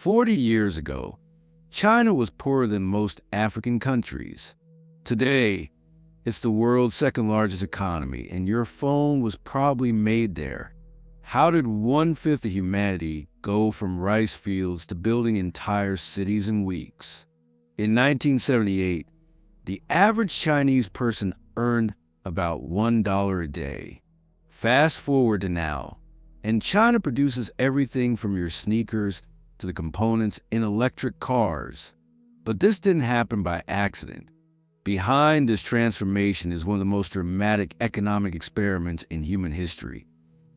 40 years ago, China was poorer than most African countries. Today, it's the world's second largest economy, and your phone was probably made there. How did 1/5 of humanity go from rice fields to building entire cities in weeks? In 1978, the average Chinese person earned about $1 a day. Fast forward to now, and China produces everything from your sneakers to the components in electric cars. But this didn't happen by accident. Behind this transformation is one of the most dramatic economic experiments in human history.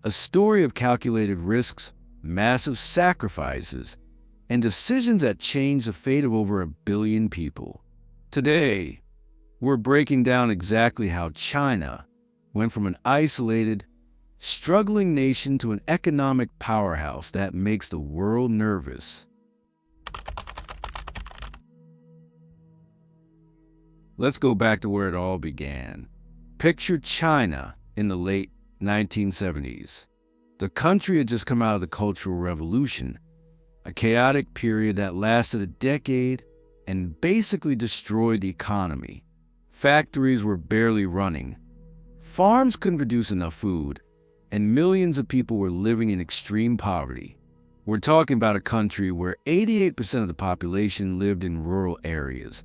A story of calculated risks, massive sacrifices, and decisions that changed the fate of over 1 billion people. Today, we're breaking down exactly how China went from an isolated, struggling nation to an economic powerhouse that makes the world nervous. Let's go back to where it all began. Picture China in the late 1970s. The country had just come out of the Cultural Revolution, a chaotic period that lasted a decade and basically destroyed the economy. Factories were barely running, farms couldn't produce enough food, and millions of people were living in extreme poverty. We're talking about a country where 88% of the population lived in rural areas,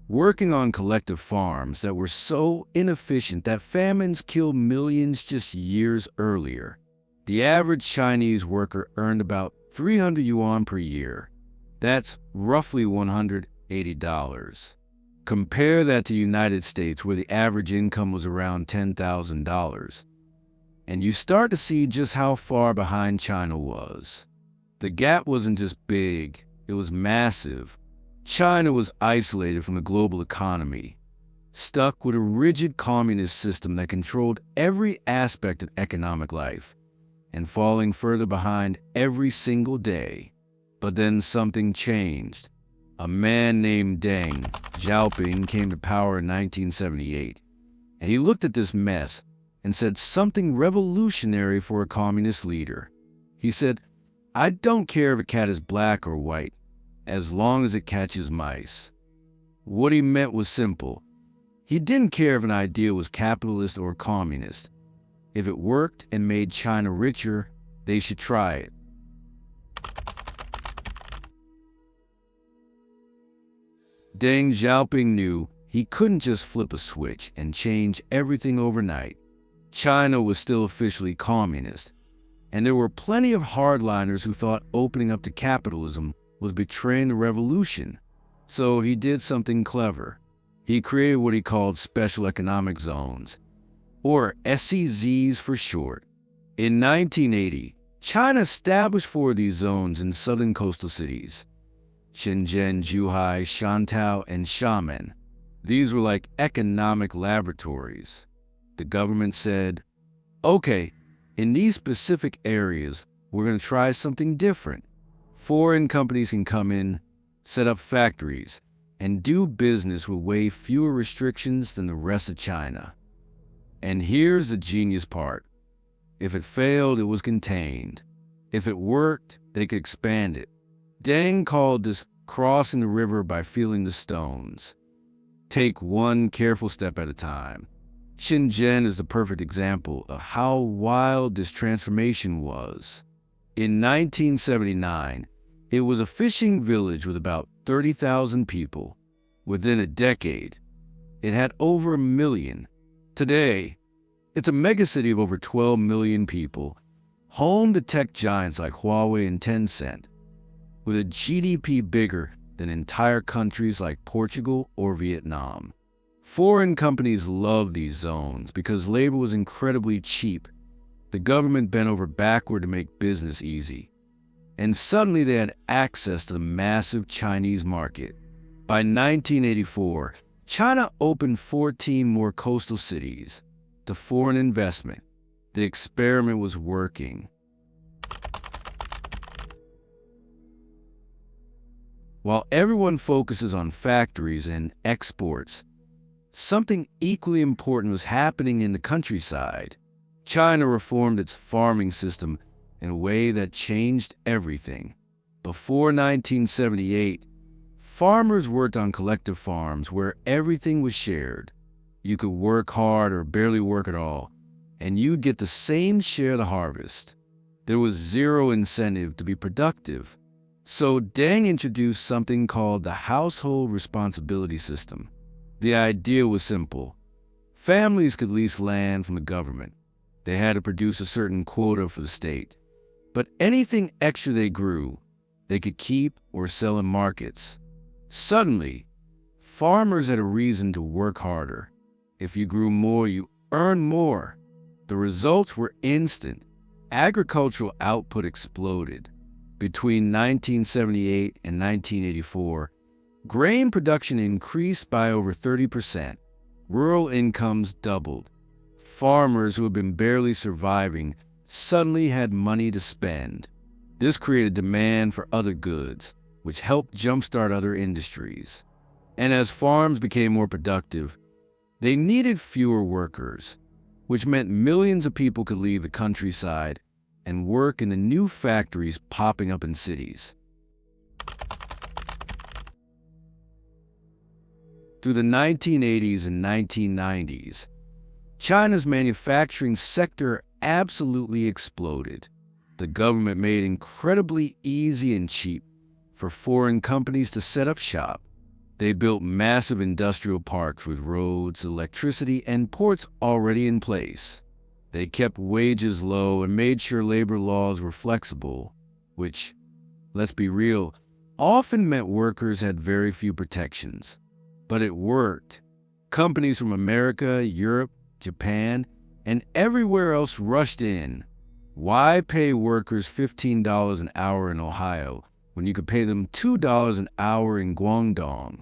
working on collective farms that were so inefficient that famines killed millions just years earlier. The average Chinese worker earned about 300 yuan per year. That's roughly $180. Compare that to the United States, where the average income was around $10,000. And you start to see just how far behind China was. The gap wasn't just big, it was massive. China was isolated from the global economy, stuck with a rigid communist system that controlled every aspect of economic life, and falling further behind every single day. But then something changed. A man named Deng Xiaoping came to power in 1978, and he looked at this mess and said something revolutionary for a communist leader. He said, "I don't care if a cat is black or white, as long as it catches mice." What he meant was simple. He didn't care if an idea was capitalist or communist. If it worked and made China richer, they should try it. Deng Xiaoping knew he couldn't just flip a switch and change everything overnight. China was still officially communist, and there were plenty of hardliners who thought opening up to capitalism was betraying the revolution. So he did something clever. He created what he called special economic zones, or SEZs for short. In 1980, China established 4 of these zones in southern coastal cities: Shenzhen, Zhuhai, Shantou, and Xiamen. These were like economic laboratories. The government said, okay, in these specific areas, we're going to try something different. Foreign companies can come in, set up factories, and do business with way fewer restrictions than the rest of China. And here's the genius part. If it failed, it was contained. If it worked, they could expand it. Deng called this crossing the river by feeling the stones. Take one careful step at a time. Shenzhen is the perfect example of how wild this transformation was. In 1979, it was a fishing village with about 30,000 people. Within a decade, it had over 1 million. Today, it's a megacity of over 12 million people, home to tech giants like Huawei and Tencent, with a GDP bigger than entire countries like Portugal or Vietnam. Foreign companies loved these zones because labor was incredibly cheap. The government bent over backward to make business easy. And suddenly they had access to the massive Chinese market. By 1984, China opened 14 more coastal cities to foreign investment. The experiment was working. While everyone focuses on factories and exports, something equally important was happening in the countryside. China reformed its farming system in a way that changed everything. Before 1978, farmers worked on collective farms where everything was shared. You could work hard or barely work at all, and you'd get the same share of the harvest. There was zero incentive to be productive. So Deng introduced something called the household responsibility system. The idea was simple. Families could lease land from the government. They had to produce a certain quota for the state. But anything extra they grew, they could keep or sell in markets. Suddenly, farmers had a reason to work harder. If you grew more, you earned more. The results were instant. Agricultural output exploded. Between 1978 and 1984, grain production increased by over 30%. Rural incomes doubled. Farmers who had been barely surviving suddenly had money to spend. This created demand for other goods, which helped jumpstart other industries. And as farms became more productive, they needed fewer workers, which meant millions of people could leave the countryside and work in the new factories popping up in cities. Through the 1980s and 1990s, China's manufacturing sector absolutely exploded. The government made it incredibly easy and cheap for foreign companies to set up shop. They built massive industrial parks with roads, electricity, and ports already in place. They kept wages low and made sure labor laws were flexible, which, let's be real, often meant workers had very few protections. But it worked. Companies from America, Europe, Japan, and everywhere else rushed in. Why pay workers $15 an hour in Ohio when you could pay them $2 an hour in Guangdong?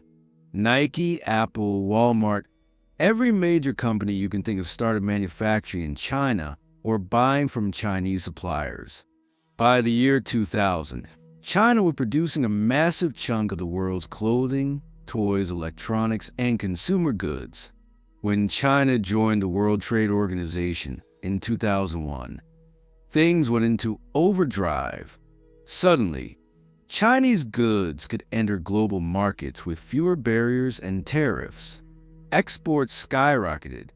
Nike, Apple, Walmart, every major company you can think of started manufacturing in China or buying from Chinese suppliers. By the year 2000, China was producing a massive chunk of the world's clothing, toys, electronics, and consumer goods. When China joined the World Trade Organization in 2001, things went into overdrive. Suddenly, Chinese goods could enter global markets with fewer barriers and tariffs. Exports skyrocketed.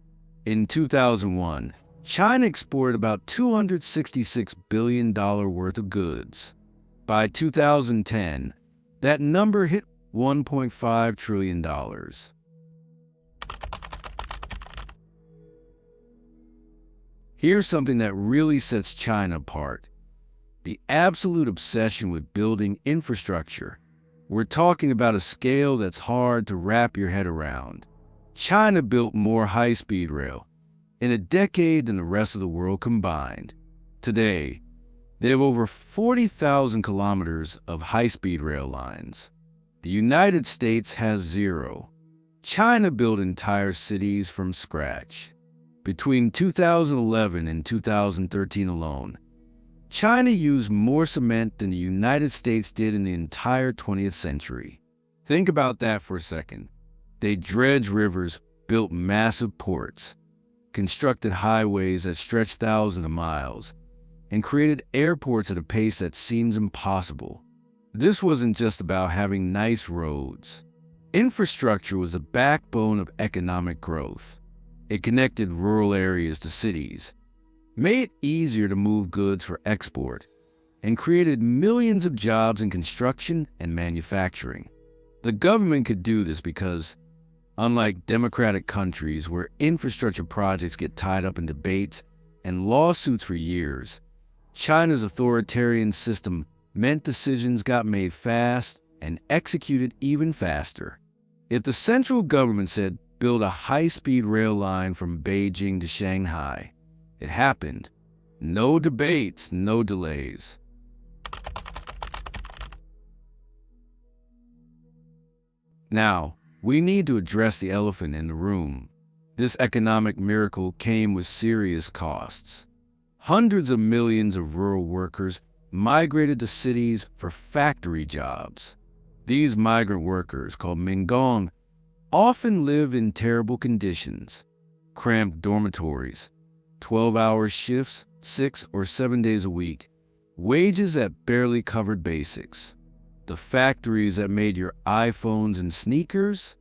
In 2001, China exported about $266 billion worth of goods. By 2010, that number hit $1.5 trillion. Here's something that really sets China apart: the absolute obsession with building infrastructure. We're talking about a scale that's hard to wrap your head around. China built more high-speed rail in a decade than the rest of the world combined. Today, they have over 40,000 kilometers of high-speed rail lines. The United States has zero. China built entire cities from scratch. Between 2011 and 2013 alone, China used more cement than the United States did in the entire 20th century. Think about that for a second. They dredged rivers, built massive ports, constructed highways that stretched thousands of miles, and created airports at a pace that seems impossible. This wasn't just about having nice roads. Infrastructure was the backbone of economic growth. It connected rural areas to cities, made it easier to move goods for export, and created millions of jobs in construction and manufacturing. The government could do this because, unlike democratic countries where infrastructure projects get tied up in debates and lawsuits for years, China's authoritarian system meant decisions got made fast and executed even faster. If the central government said, build a high-speed rail line from Beijing to Shanghai, it happened. No debates, no delays. Now, we need to address the elephant in the room. This economic miracle came with serious costs. Hundreds of millions of rural workers migrated to cities for factory jobs. These migrant workers, called Minggong, often lived in terrible conditions: cramped dormitories, 12-hour shifts, 6 or 7 days a week, wages that barely covered basics. The factories that made your iPhones and sneakers,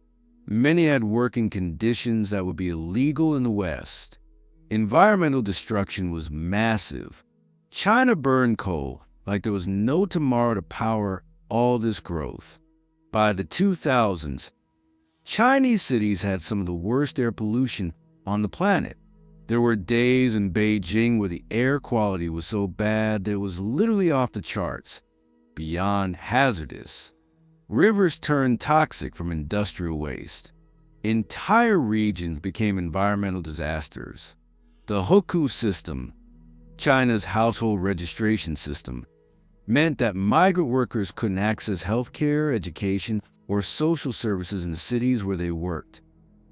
many had working conditions that would be illegal in the West. Environmental destruction was massive. China burned coal like there was no tomorrow to power all this growth. By the 2000s, Chinese cities had some of the worst air pollution on the planet. There were days in Beijing where the air quality was so bad that it was literally off the charts, beyond hazardous. Rivers turned toxic from industrial waste. Entire regions became environmental disasters. The Hukou system, China's household registration system, meant that migrant workers couldn't access healthcare, education, or social services in the cities where they worked.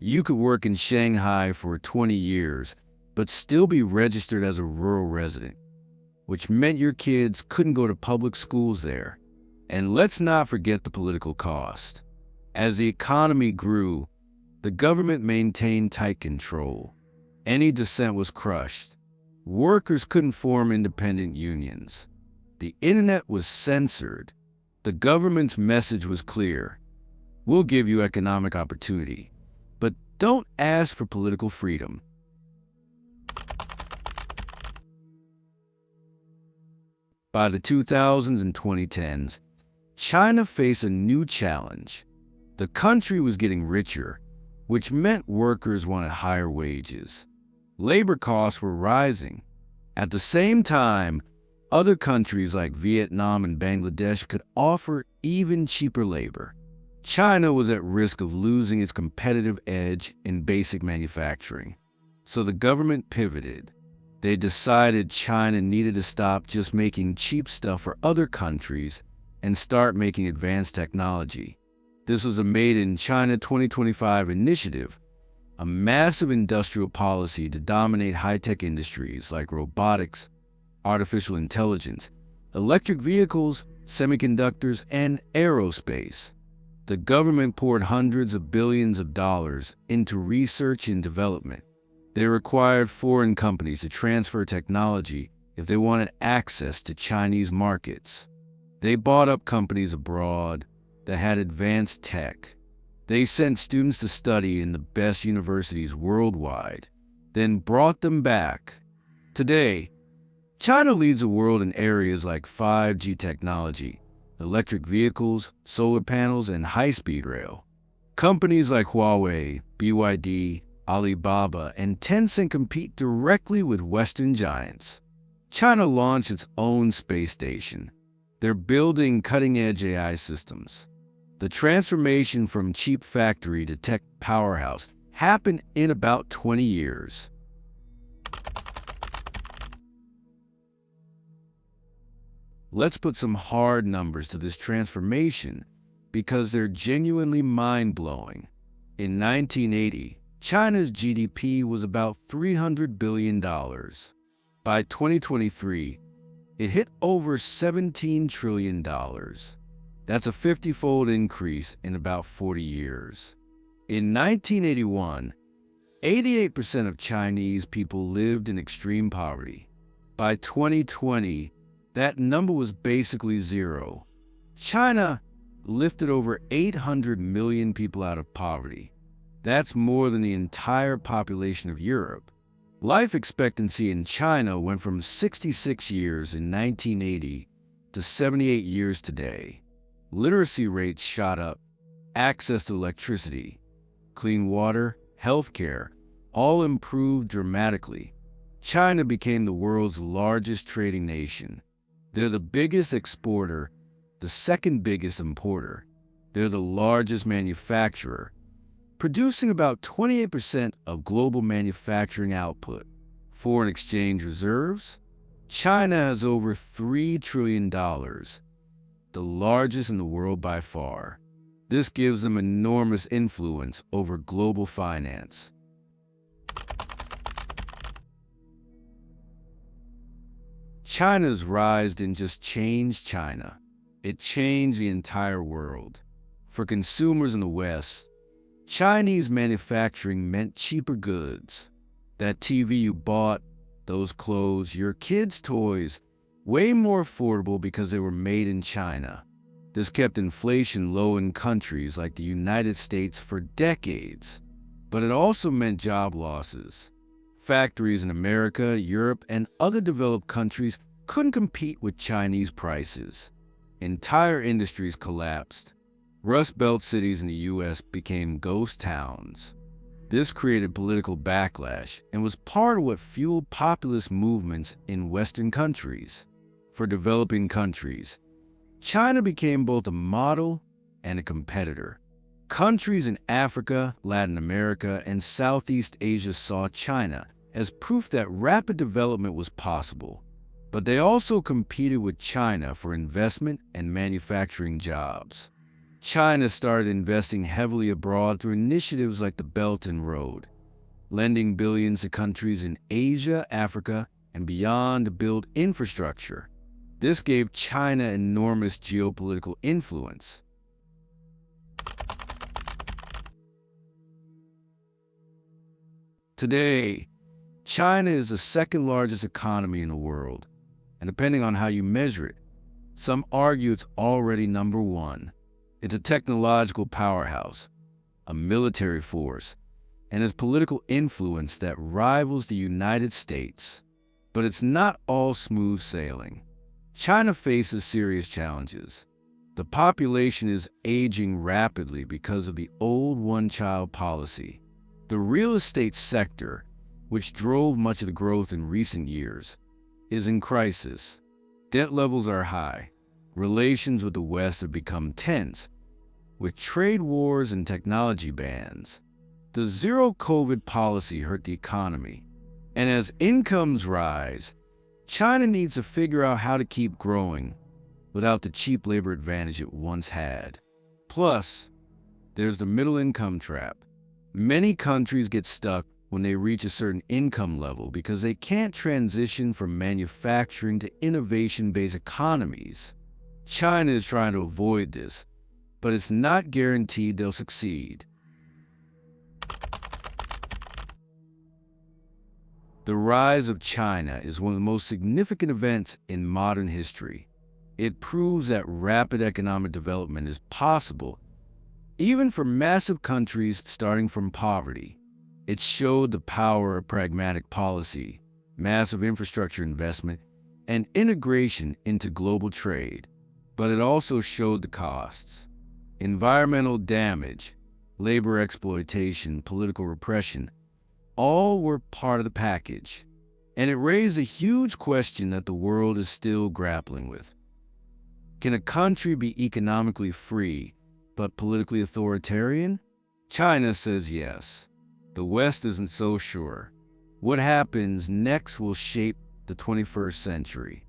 You could work in Shanghai for 20 years, but still be registered as a rural resident, which meant your kids couldn't go to public schools there. And let's not forget the political cost. As the economy grew, the government maintained tight control. Any dissent was crushed. Workers couldn't form independent unions. The internet was censored. The government's message was clear. We'll give you economic opportunity, but don't ask for political freedom. By the 2000s and 2010s, China faced a new challenge. The country was getting richer, which meant workers wanted higher wages. Labor costs were rising. At the same time, other countries like Vietnam and Bangladesh could offer even cheaper labor. China was at risk of losing its competitive edge in basic manufacturing. So the government pivoted. They decided China needed to stop just making cheap stuff for other countries and start making advanced technology. This was a Made in China 2025 initiative, a massive industrial policy to dominate high-tech industries like robotics, artificial intelligence, electric vehicles, semiconductors, and aerospace. The government poured hundreds of billions of dollars into research and development. They required foreign companies to transfer technology if they wanted access to Chinese markets. They bought up companies abroad that had advanced tech. They sent students to study in the best universities worldwide, then brought them back. Today, China leads the world in areas like 5G technology, electric vehicles, solar panels, and high-speed rail. Companies like Huawei, BYD, Alibaba, and Tencent compete directly with Western giants. China launched its own space station. They're building cutting-edge AI systems. The transformation from cheap factory to tech powerhouse happened in about 20 years. Let's put some hard numbers to this transformation because they're genuinely mind-blowing. In 1980, China's GDP was about $300 billion. By 2023, it hit over $17 trillion. That's a 50-fold increase in about 40 years. In 1981, 88% of Chinese people lived in extreme poverty. By 2020, that number was basically zero. China lifted over 800 million people out of poverty. That's more than the entire population of Europe. Life expectancy in China went from 66 years in 1980 to 78 years today. Literacy rates shot up. Access to electricity, clean water, healthcare, all improved dramatically. China became the world's largest trading nation. They're the biggest exporter, the second biggest importer. They're the largest manufacturer, producing about 28% of global manufacturing output. Foreign exchange reserves? China has over $3 trillion, the largest in the world by far. This gives them enormous influence over global finance. China's rise didn't just change China. It changed the entire world. For consumers in the West, Chinese manufacturing meant cheaper goods. That TV you bought, those clothes, your kids' toys, way more affordable because they were made in China. This kept inflation low in countries like the United States for decades. But it also meant job losses. Factories in America, Europe, and other developed countries couldn't compete with Chinese prices. Entire industries collapsed. Rust Belt cities in the U.S. became ghost towns. This created political backlash and was part of what fueled populist movements in Western countries. For developing countries, China became both a model and a competitor. Countries in Africa, Latin America, and Southeast Asia saw China as proof that rapid development was possible, but they also competed with China for investment and manufacturing jobs. China started investing heavily abroad through initiatives like the Belt and Road, lending billions to countries in Asia, Africa, and beyond to build infrastructure. This gave China enormous geopolitical influence. Today, China is the second largest economy in the world, and depending on how you measure it, some argue it's already number one. It's a technological powerhouse, a military force, and has political influence that rivals the United States. But it's not all smooth sailing. China faces serious challenges. The population is aging rapidly because of the old one-child policy. The real estate sector, which drove much of the growth in recent years, is in crisis. Debt levels are high. Relations with the West have become tense, with trade wars and technology bans. The zero-COVID policy hurt the economy. And as incomes rise, China needs to figure out how to keep growing without the cheap labor advantage it once had. Plus, there's the middle income trap. Many countries get stuck when they reach a certain income level because they can't transition from manufacturing to innovation-based economies. China is trying to avoid this, but it's not guaranteed they'll succeed. The rise of China is one of the most significant events in modern history. It proves that rapid economic development is possible, even for massive countries starting from poverty. It showed the power of pragmatic policy, massive infrastructure investment, and integration into global trade. But it also showed the costs. Environmental damage, labor exploitation, political repression, all were part of the package. And it raised a huge question that the world is still grappling with. Can a country be economically free, but politically authoritarian? China says yes. The West isn't so sure. What happens next will shape the 21st century.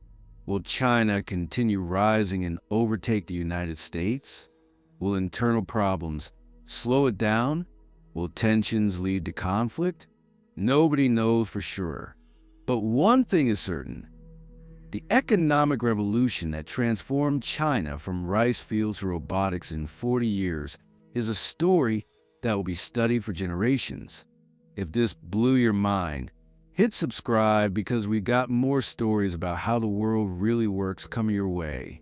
Will China continue rising and overtake the United States? Will internal problems slow it down? Will tensions lead to conflict? Nobody knows for sure. But one thing is certain. The economic revolution that transformed China from rice fields to robotics in 40 years is a story that will be studied for generations. If this blew your mind, hit subscribe because we got more stories about how the world really works coming your way.